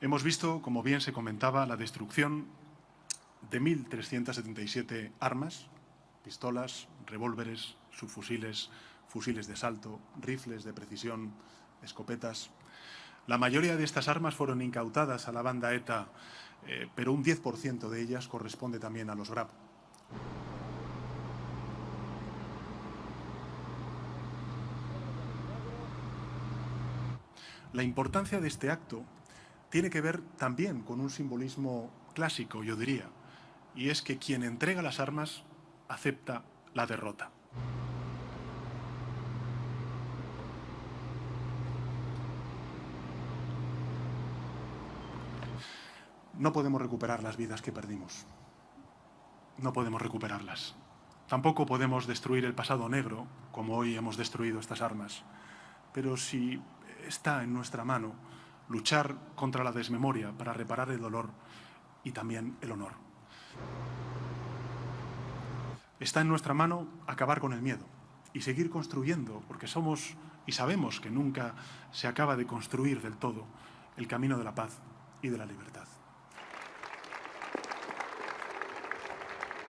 Hemos visto, como bien se comentaba, la destrucción de 1.377 armas, pistolas, revólveres, subfusiles, fusiles de asalto, rifles de precisión, escopetas. La mayoría de estas armas fueron incautadas a la banda ETA, pero un 10% de ellas corresponde también a los GRAP. La importancia de este acto tiene que ver también con un simbolismo clásico, yo diría, y es que quien entrega las armas acepta la derrota. No podemos recuperar las vidas que perdimos. No podemos recuperarlas. Tampoco podemos destruir el pasado negro, como hoy hemos destruido estas armas. Pero si está en nuestra mano luchar contra la desmemoria para reparar el dolor y también el honor. Está en nuestra mano acabar con el miedo y seguir construyendo, porque somos y sabemos que nunca se acaba de construir del todo el camino de la paz y de la libertad.